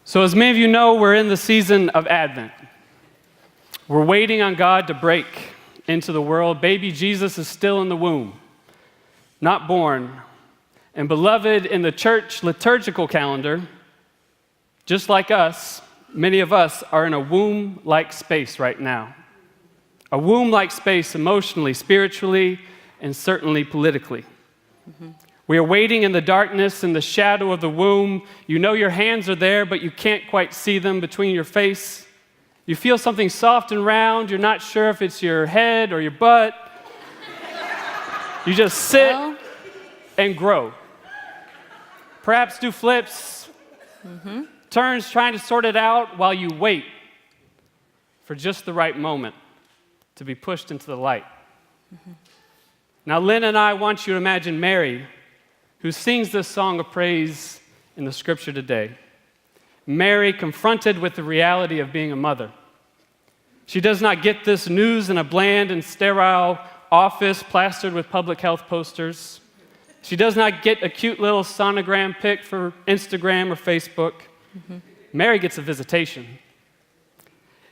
So as many of you know, we're in the season of Advent. We're waiting on God to break into the world. Baby Jesus is still in the womb, not born. And beloved, in the church liturgical calendar, just like us, many of us are in a womb-like space right now. A womb-like space emotionally, spiritually, and certainly politically. We are waiting in the darkness, in the shadow of the womb. You know your hands are there, but you can't quite see them between your face. You feel something soft and round. You're not sure if it's your head or your butt. You just sit and grow. Perhaps do flips, turns, trying to sort it out while you wait for just the right moment to be pushed into the light. Now, Lynn and I want you to imagine Mary, who sings this song of praise in the scripture today. Mary, confronted with the reality of being a mother. She does not get this news in a bland and sterile office plastered with public health posters. She does not get a cute little sonogram pic for Instagram or Facebook. Mary gets a visitation.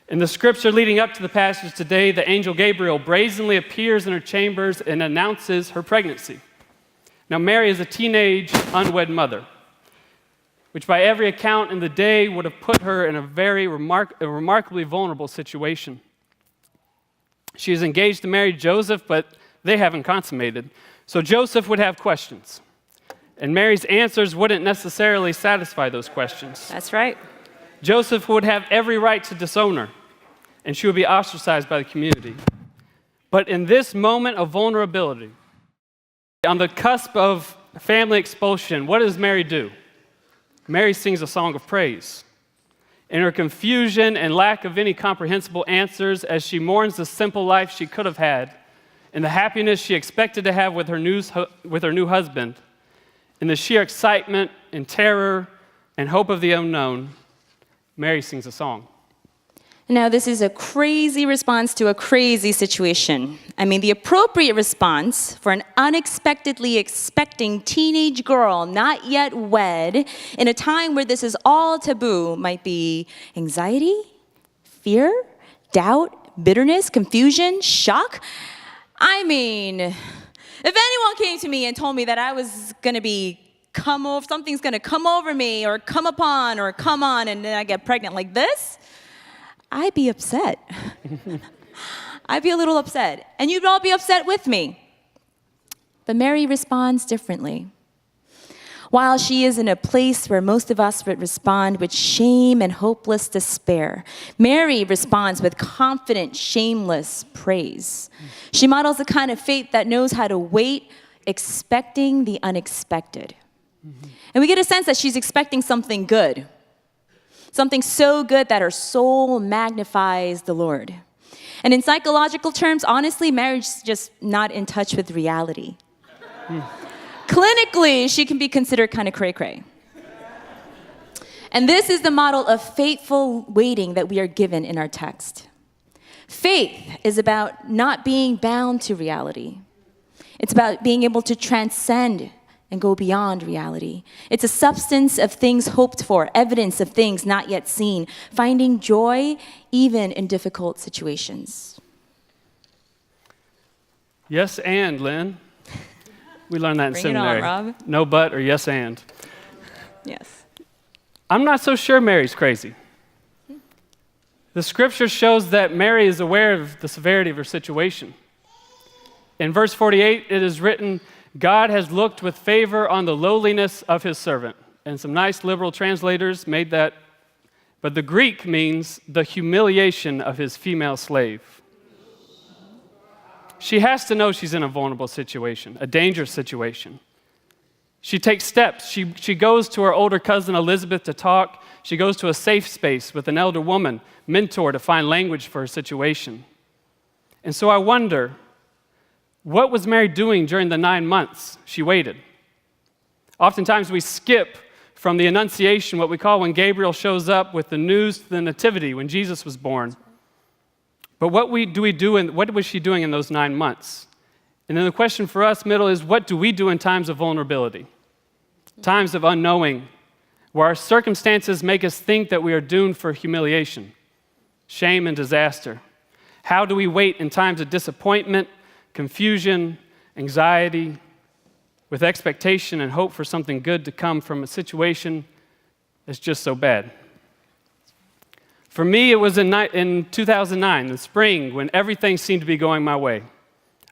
In the scripture leading up to the passage today, the angel Gabriel brazenly appears in her chambers and announces her pregnancy. Now, Mary is a teenage, unwed mother, which by every account in the day would have put her in a very remarkably vulnerable situation. She is engaged to marry Joseph, but they haven't consummated. So Joseph would have questions, and Mary's answers wouldn't necessarily satisfy those questions. That's right. Joseph would have every right to disown her, and she would be ostracized by the community. But in this moment of vulnerability, on the cusp of family expulsion, what does Mary do? Mary sings a song of praise. In her confusion and lack of any comprehensible answers, as she mourns the simple life she could have had, and the happiness she expected to have with her new husband, in the sheer excitement and terror and hope of the unknown, Mary sings a song. Now, this is a crazy response to a crazy situation. I mean, the appropriate response for an unexpectedly expecting teenage girl, not yet wed, in a time where this is all taboo, might be anxiety, fear, doubt, bitterness, confusion, shock. I mean, if anyone came to me and told me that I was going to be something's going to come over me or come upon or come on, and then I get pregnant like this, I'd be upset. I'd be a little upset. And you'd all be upset with me. But Mary responds differently. While she is in a place where most of us would respond with shame and hopeless despair, Mary responds with confident, shameless praise. She models the kind of faith that knows how to wait, expecting the unexpected. And we get a sense that she's expecting something good. Something so good that her soul magnifies the Lord. And in psychological terms, honestly, Mary's just not in touch with reality. Clinically, she can be considered kind of cray-cray. And this is the model of faithful waiting that we are given in our text. Faith is about not being bound to reality. It's about being able to transcend and go beyond reality. It's a substance of things hoped for, evidence of things not yet seen, finding joy even in difficult situations. Yes, and, Lynn. We learned that in seminary. Bring it on, Rob. No but or yes, and. Yes. I'm not so sure Mary's crazy. The scripture shows that Mary is aware of the severity of her situation. In verse 48, it is written, God has looked with favor on the lowliness of his servant. And some nice liberal translators made that, but the Greek means the humiliation of his female slave. She has to know she's in a vulnerable situation, a dangerous situation. She takes steps. She goes to her older cousin Elizabeth to talk. She goes to a safe space with an elder woman, mentor, to find language for her situation. And so I wonder, what was Mary doing during the 9 months she waited? Oftentimes we skip from the Annunciation, what we call when Gabriel shows up with the news to the Nativity, when Jesus was born. But what was she doing in those 9 months? And then the question for us, middle, is what do we do in times of vulnerability? Times of unknowing, where our circumstances make us think that we are doomed for humiliation, shame, and disaster? How do we wait in times of disappointment, confusion, anxiety, with expectation and hope for something good to come from a situation that's just so bad? For me, it was in 2009, the spring, when everything seemed to be going my way.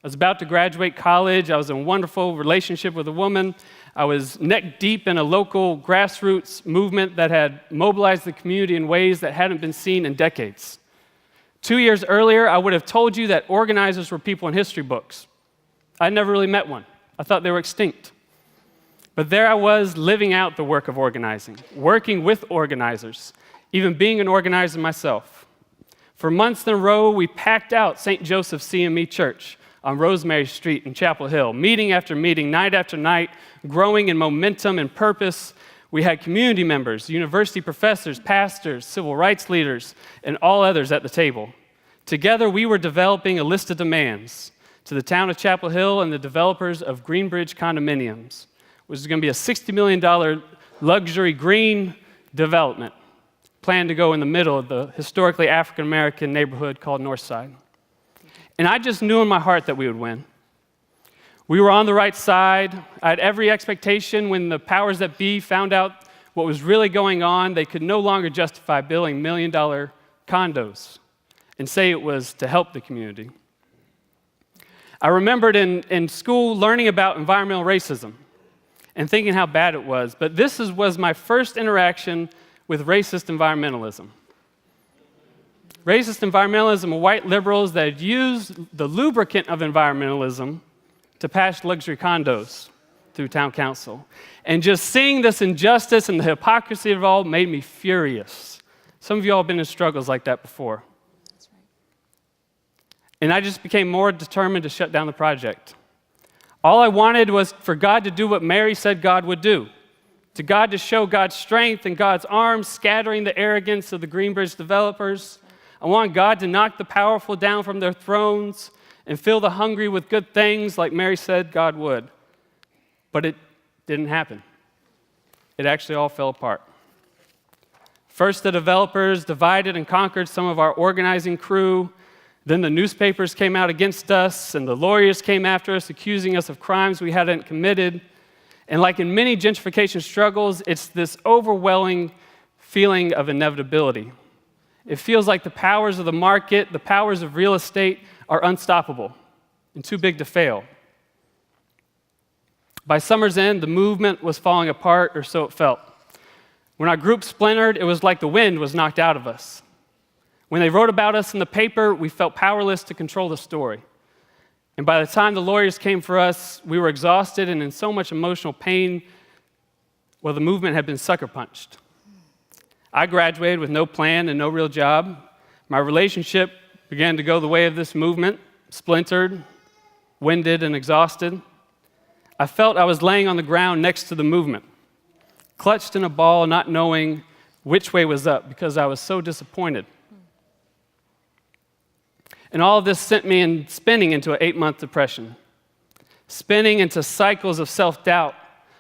I was about to graduate college. I was in a wonderful relationship with a woman. I was neck deep in a local grassroots movement that had mobilized the community in ways that hadn't been seen in decades. 2 years earlier, I would have told you that organizers were people in history books. I'd never really met one. I thought they were extinct. But there I was, living out the work of organizing, working with organizers, even being an organizer myself. For months in a row, we packed out St. Joseph's CME Church on Rosemary Street in Chapel Hill, meeting after meeting, night after night, growing in momentum and purpose. We had community members, university professors, pastors, civil rights leaders, and all others at the table. Together, we were developing a list of demands to the town of Chapel Hill and the developers of Greenbridge condominiums, which is going to be a $60 million luxury green development planned to go in the middle of the historically African-American neighborhood called Northside. And I just knew in my heart that we would win. We were on the right side. I had every expectation when the powers that be found out what was really going on. They could no longer justify building million-dollar condos and say it was to help the community. I remembered in school learning about environmental racism and thinking how bad it was, but this was my first interaction with racist environmentalism. Racist environmentalism are white liberals that had used the lubricant of environmentalism to pass luxury condos through town council. And just seeing this injustice and the hypocrisy of it all made me furious. Some of you all have been in struggles like that before. That's right. And I just became more determined to shut down the project. All I wanted was for God to do what Mary said God would do. To God to show God's strength and God's arms scattering the arrogance of the Greenbridge developers. I want God to knock the powerful down from their thrones and fill the hungry with good things like Mary said God would. But it didn't happen. It actually all fell apart. First, the developers divided and conquered some of our organizing crew. Then the newspapers came out against us, and the lawyers came after us, accusing us of crimes we hadn't committed. And like in many gentrification struggles, it's this overwhelming feeling of inevitability. It feels like the powers of the market, the powers of real estate are unstoppable and too big to fail. By summer's end, the movement was falling apart, or so it felt. When our group splintered, it was like the wind was knocked out of us. When they wrote about us in the paper, we felt powerless to control the story. And by the time the lawyers came for us, we were exhausted and in so much emotional pain. Well, the movement had been sucker punched. I graduated with no plan and no real job. My relationship began to go the way of this movement, splintered, winded, and exhausted. I felt I was laying on the ground next to the movement, clutched in a ball, not knowing which way was up because I was so disappointed. And all of this sent me spinning into an 8-month depression, spinning into cycles of self-doubt,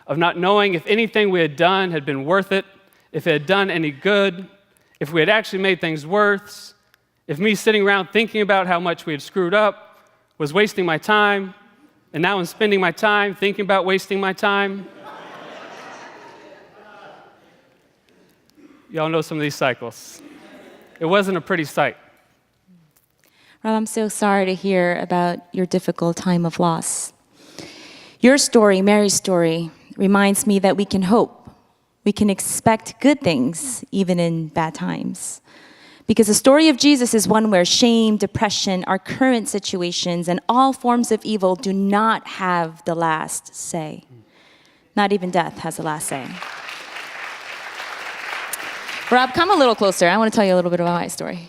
of not knowing if anything we had done had been worth it, if it had done any good, if we had actually made things worse, if me sitting around thinking about how much we had screwed up was wasting my time, and now I'm spending my time thinking about wasting my time. Y'all know some of these cycles. It wasn't a pretty sight. Rob, I'm so sorry to hear about your difficult time of loss. Your story, Mary's story, reminds me that we can hope. We can expect good things, even in bad times. Because the story of Jesus is one where shame, depression, our current situations, and all forms of evil do not have the last say. Not even death has the last say. Rob, come a little closer. I want to tell you a little bit about my story.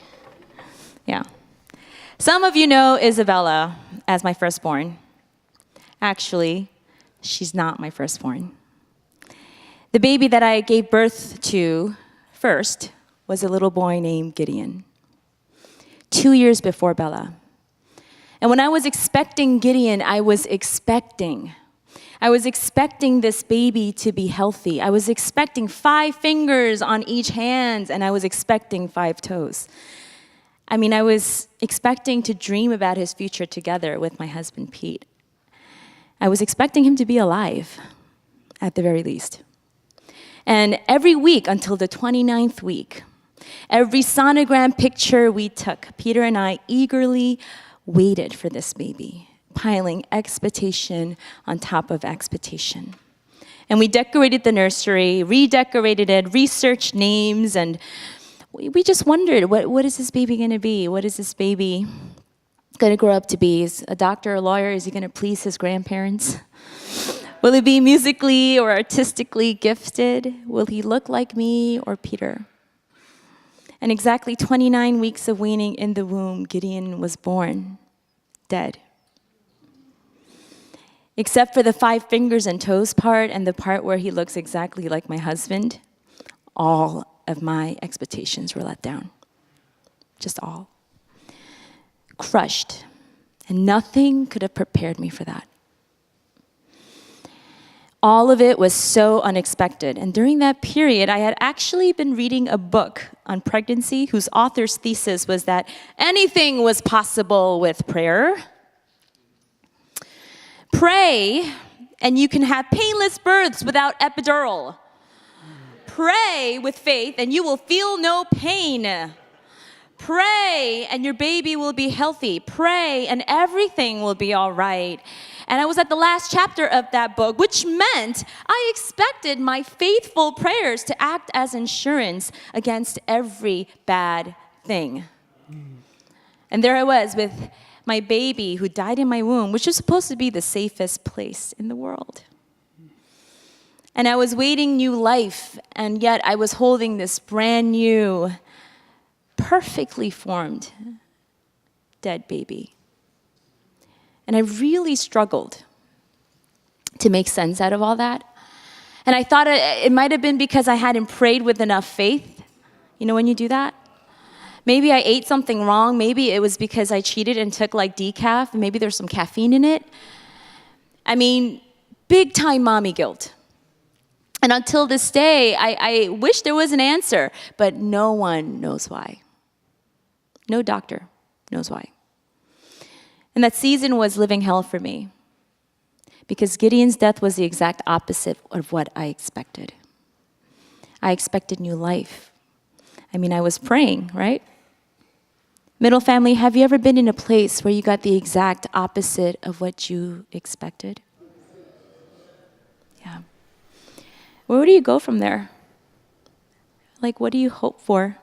Yeah. Some of you know Isabella as my firstborn. Actually, she's not my firstborn. The baby that I gave birth to first was a little boy named Gideon, 2 years before Bella. And when I was expecting Gideon, I was expecting I was expecting this baby to be healthy. I was expecting 5 fingers on each hand, and I was expecting 5 toes. I mean, I was expecting to dream about his future together with my husband, Pete. I was expecting him to be alive, at the very least. And every week until the 29th week, every sonogram picture we took, Peter and I eagerly waited for this baby, piling expectation on top of expectation. And we decorated the nursery, redecorated it, researched names, and we just wondered, what is this baby going to be? What is this baby going to grow up to be? Is a doctor or a lawyer? Is he going to please his grandparents? Will he be musically or artistically gifted? Will he look like me or Peter? And exactly 29 weeks of waiting in the womb, Gideon was born, dead. Except for the 5 fingers and toes part and the part where he looks exactly like my husband, all of my expectations were let down. Just all. Crushed. And nothing could have prepared me for that. All of it was so unexpected. And during that period, I had actually been reading a book on pregnancy whose author's thesis was that anything was possible with prayer. Pray, and you can have painless births without epidural. Pray with faith, and you will feel no pain. Pray, and your baby will be healthy. Pray, and everything will be all right. And I was at the last chapter of that book, which meant I expected my faithful prayers to act as insurance against every bad thing. And there I was with my baby who died in my womb, which was supposed to be the safest place in the world. And I was waiting new life, and yet I was holding this brand new, perfectly formed, dead baby. And I really struggled to make sense out of all that. And I thought it might have been because I hadn't prayed with enough faith. You know when you do that? Maybe I ate something wrong. Maybe it was because I cheated and took like decaf. Maybe there's some caffeine in it. I mean, big time mommy guilt. And until this day, I wish there was an answer, but no one knows why. No doctor knows why. And that season was living hell for me because Gideon's death was the exact opposite of what I expected. I expected new life. I mean, I was praying, right? Middle family, have you ever been in a place where you got the exact opposite of what you expected? Yeah. Where do you go from there? Like, what do you hope for?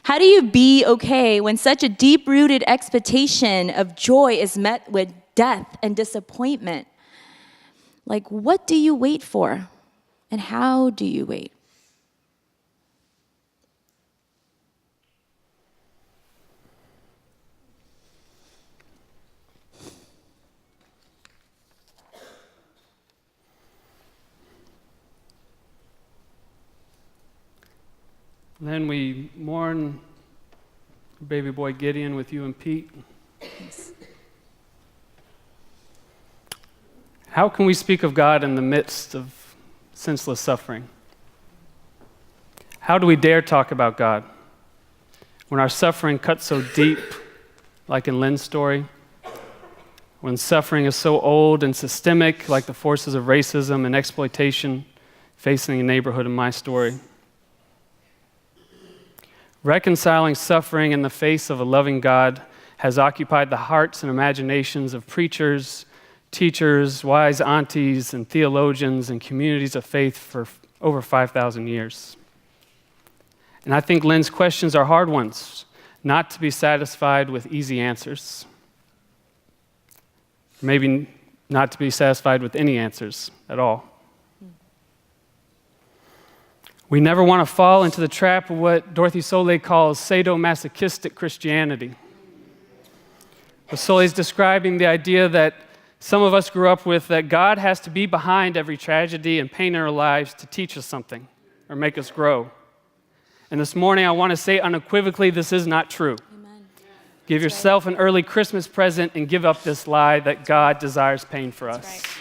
How do you be okay when such a deep-rooted expectation of joy is met with death and disappointment? Like, what do you wait for? And how do you wait? Then we mourn baby boy Gideon with you and Pete. Yes. How can we speak of God in the midst of senseless suffering? How do we dare talk about God when our suffering cuts so deep, like in Lynn's story? When suffering is so old and systemic, like the forces of racism and exploitation facing a neighborhood in my story? Reconciling suffering in the face of a loving God has occupied the hearts and imaginations of preachers, teachers, wise aunties, and theologians and communities of faith for over 5,000 years. And I think Lynn's questions are hard ones, not to be satisfied with easy answers. Maybe not to be satisfied with any answers at all. We never want to fall into the trap of what Dorothy Soule calls sadomasochistic Christianity. But Soule is describing the idea that some of us grew up with, that God has to be behind every tragedy and pain in our lives to teach us something or make us grow. And this morning I want to say unequivocally, this is not true. Amen. Give yourself an early Christmas present and give up this lie that God desires pain for us. That's right.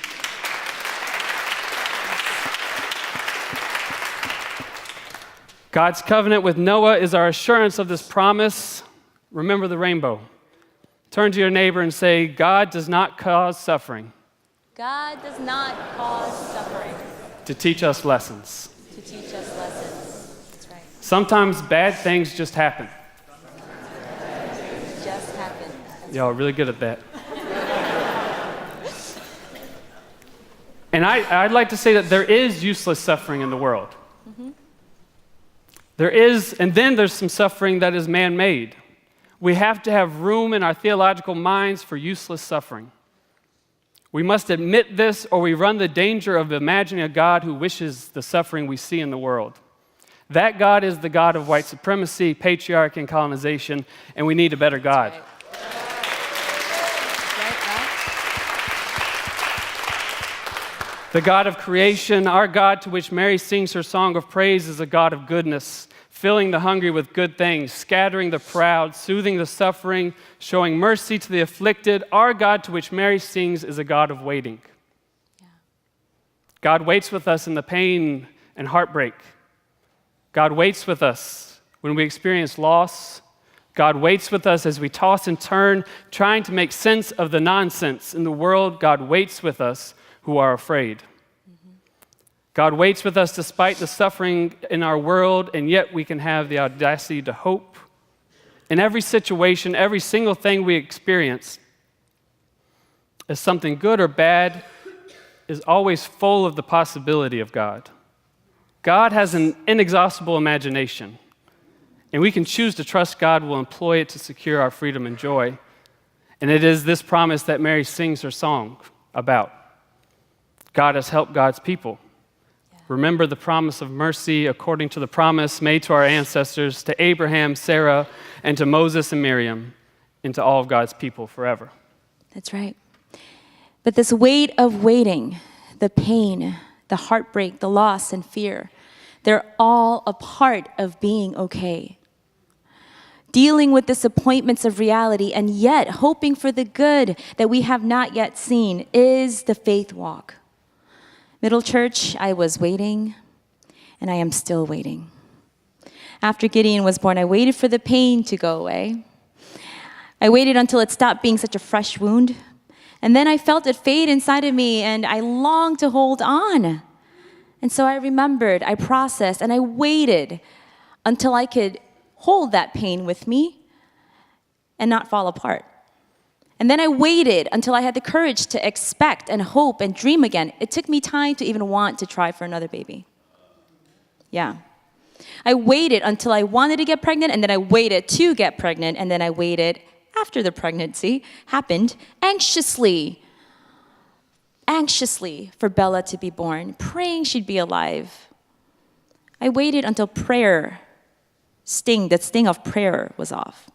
God's covenant with Noah is our assurance of this promise. Remember the rainbow. Turn to your neighbor and say, God does not cause suffering. God does not cause suffering. To teach us lessons. To teach us lessons. That's right. Sometimes bad things just happen. Just happen. Y'all are really good at that. And I'd like to say that there is useless suffering in the world. Mm-hmm. There is, and then there's some suffering that is man-made. We have to have room in our theological minds for useless suffering. We must admit this, or we run the danger of imagining a God who wishes the suffering we see in the world. That God is the God of white supremacy, patriarchy, and colonization, and we need a better God. Right. The God of creation, our God to which Mary sings her song of praise, is a God of goodness, filling the hungry with good things, scattering the proud, soothing the suffering, showing mercy to the afflicted. Our God to which Mary sings is a God of waiting. Yeah. God waits with us in the pain and heartbreak. God waits with us when we experience loss. God waits with us as we toss and turn, trying to make sense of the nonsense in the world. God waits with us who are afraid. Mm-hmm. God waits with us despite the suffering in our world, and yet we can have the audacity to hope. In every situation, every single thing we experience, as something good or bad, is always full of the possibility of God. God has an inexhaustible imagination, and we can choose to trust God will employ it to secure our freedom and joy. And it is this promise that Mary sings her song about. God has helped God's people. Yeah. Remember the promise of mercy according to the promise made to our ancestors, to Abraham, Sarah, and to Moses and Miriam, and to all of God's people forever. That's right. But this weight of waiting, the pain, the heartbreak, the loss, and fear, they're all a part of being okay. Dealing with disappointments of reality and yet hoping for the good that we have not yet seen is the faith walk. Middle Church, I was waiting, and I am still waiting. After Gideon was born, I waited for the pain to go away. I waited until it stopped being such a fresh wound, and then I felt it fade inside of me, and I longed to hold on. And so I remembered, I processed, and I waited until I could hold that pain with me and not fall apart. And then I waited until I had the courage to expect and hope and dream again. It took me time to even want to try for another baby. Yeah. I waited until I wanted to get pregnant, and then I waited to get pregnant, and then I waited after the pregnancy happened anxiously for Bella to be born, praying she'd be alive. I waited until the sting of prayer was off.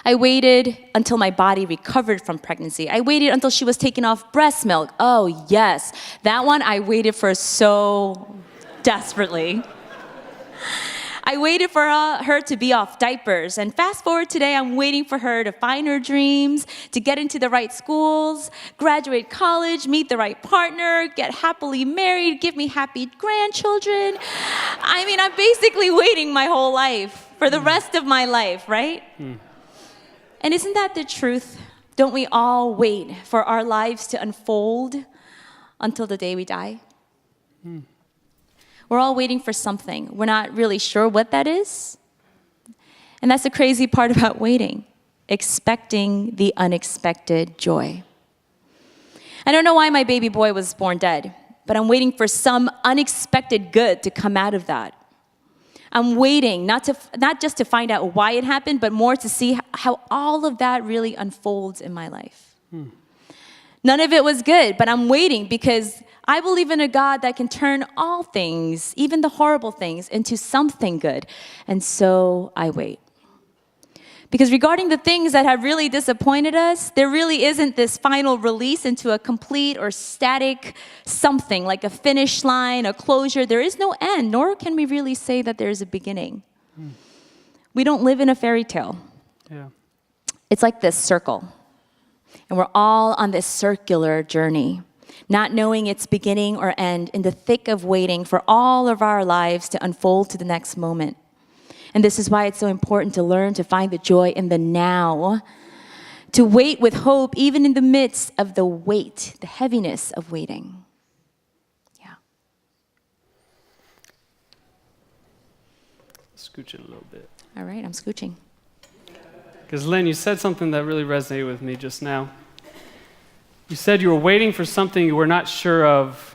I waited until my body recovered from pregnancy. I waited until she was taking off breast milk. Oh, yes. That one I waited for so desperately. I waited for her to be off diapers. And fast forward today, I'm waiting for her to find her dreams, to get into the right schools, graduate college, meet the right partner, get happily married, give me happy grandchildren. I mean, I'm basically waiting my whole life for the rest of my life, right? And isn't that the truth? Don't we all wait for our lives to unfold until the day we die? We're all waiting for something. We're not really sure what that is. And that's the crazy part about waiting, expecting the unexpected joy. I don't know why my baby boy was born dead, but I'm waiting for some unexpected good to come out of that. I'm waiting not just to find out why it happened, but more to see how all of that really unfolds in my life. None of it was good, but I'm waiting because I believe in a God that can turn all things, even the horrible things, into something good. And so I wait. Because regarding the things that have really disappointed us, there really isn't this final release into a complete or static something, like a finish line, a closure. There is no end, nor can we really say that there is a beginning. We don't live in a fairy tale. Yeah. It's like this circle. And we're all on this circular journey. not knowing its beginning or end, in the thick of waiting for all of our lives to unfold to the next moment. And this is why it's so important to learn to find the joy in the now, to wait with hope even in the midst of the weight, the heaviness of waiting. Yeah. Scooching a little bit. All right, I'm scooching. Because Lynn, you said something that really resonated with me just now. You said you were waiting for something you were not sure of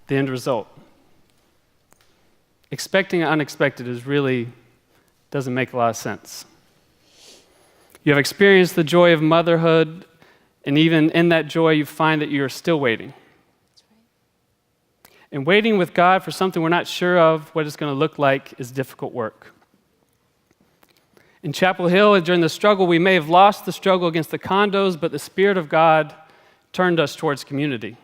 the end result. Expecting the unexpected doesn't make a lot of sense. You have experienced the joy of motherhood, and even in that joy, you find that you are still waiting. That's right. And waiting with God for something we're not sure of what it's going to look like is difficult work. In Chapel Hill, during the struggle, we may have lost the struggle against the condos, but the Spirit of God turned us towards community.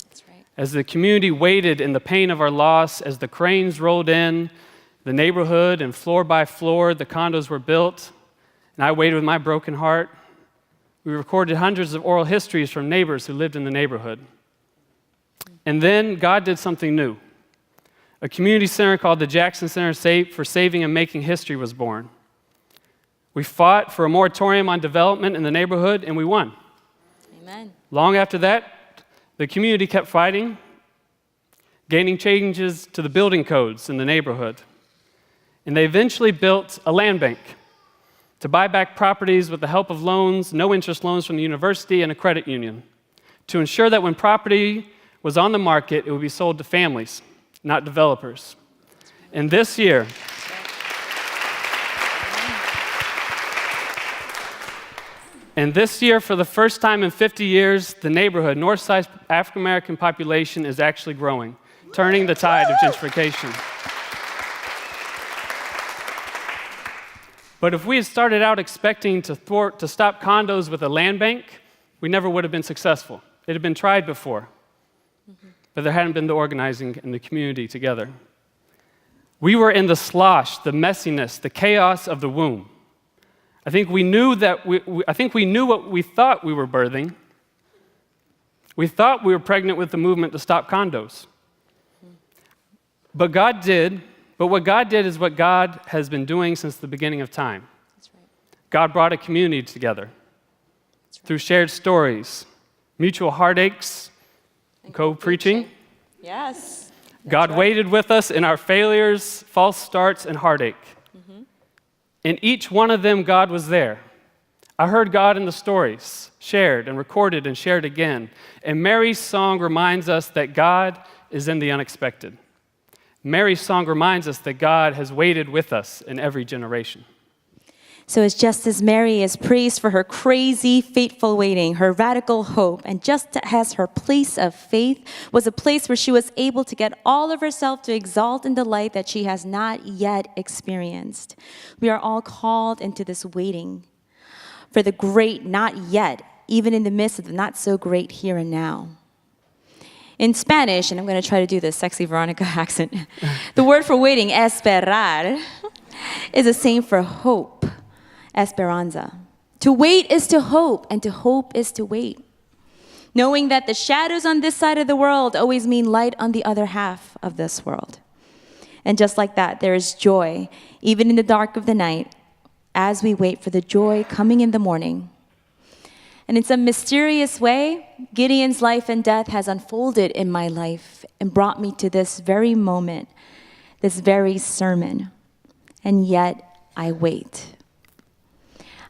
That's right. As the community waited in the pain of our loss, as the cranes rolled in the neighborhood and floor by floor the condos were built, and I waited with my broken heart, we recorded hundreds of oral histories from neighbors who lived in the neighborhood. And then God did something new. A community center called the Jackson Center for Saving and Making History was born. We fought for a moratorium on development in the neighborhood, and we won. Amen. Long after that, the community kept fighting, gaining changes to the building codes in the neighborhood. And they eventually built a land bank to buy back properties with the help of loans, no-interest loans from the university and a credit union, to ensure that when property was on the market, it would be sold to families, not developers. And this year, for the first time in 50 years, the neighborhood, Northside's African-American population is actually growing, turning the tide of gentrification. But if we had started out expecting to stop condos with a land bank, we never would have been successful. It had been tried before, but there hadn't been the organizing and the community together. We were in the slosh, the messiness, the chaos of the womb. I think we knew what we thought we were birthing. We thought we were pregnant with the movement to stop condos. But what God did is what God has been doing since the beginning of time. That's right. God brought a community together through shared stories, mutual heartaches, and co-preaching. Yes. God waited with us in our failures, false starts, and heartache. In each one of them, God was there. I heard God in the stories, shared and recorded and shared again. And Mary's song reminds us that God is in the unexpected. Mary's song reminds us that God has waited with us in every generation. So it's just as Mary is praised for her crazy, fateful waiting, her radical hope, and just as her place of faith was a place where she was able to get all of herself to exalt in the light that she has not yet experienced. We are all called into this waiting for the great not yet, even in the midst of the not so great here and now. In Spanish, and I'm going to try to do this sexy Veronica accent, the word for waiting, esperar, is the same for hope. Esperanza. To wait is to hope, and to hope is to wait. Knowing that the shadows on this side of the world always mean light on the other half of this world. And just like that, there is joy, even in the dark of the night, as we wait for the joy coming in the morning. And in some mysterious way, Gideon's life and death has unfolded in my life and brought me to this very moment, this very sermon. And yet, I wait.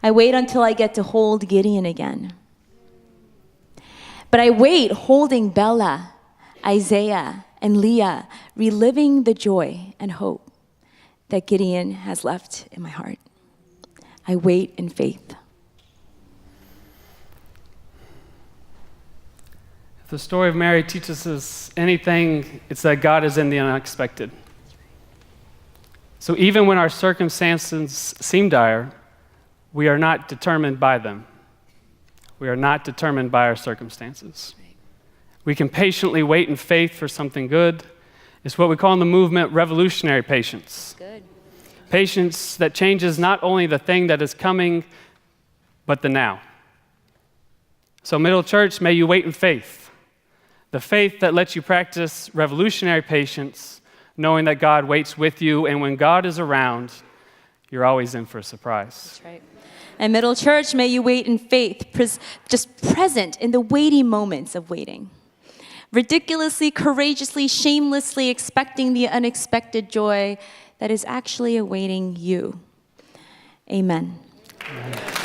I wait until I get to hold Gideon again. But I wait holding Bella, Isaiah, and Leah, reliving the joy and hope that Gideon has left in my heart. I wait in faith. If the story of Mary teaches us anything, it's that God is in the unexpected. So even when our circumstances seem dire, we are not determined by them. We are not determined by our circumstances. We can patiently wait in faith for something good. It's what we call in the movement revolutionary patience. Good. Patience that changes not only the thing that is coming, but the now. So Middle Church, may you wait in faith. The faith that lets you practice revolutionary patience, knowing that God waits with you, and when God is around, you're always in for a surprise. That's right. And Middle Church, may you wait in faith, just present in the weighty moments of waiting. Ridiculously, courageously, shamelessly expecting the unexpected joy that is actually awaiting you. Amen. Amen.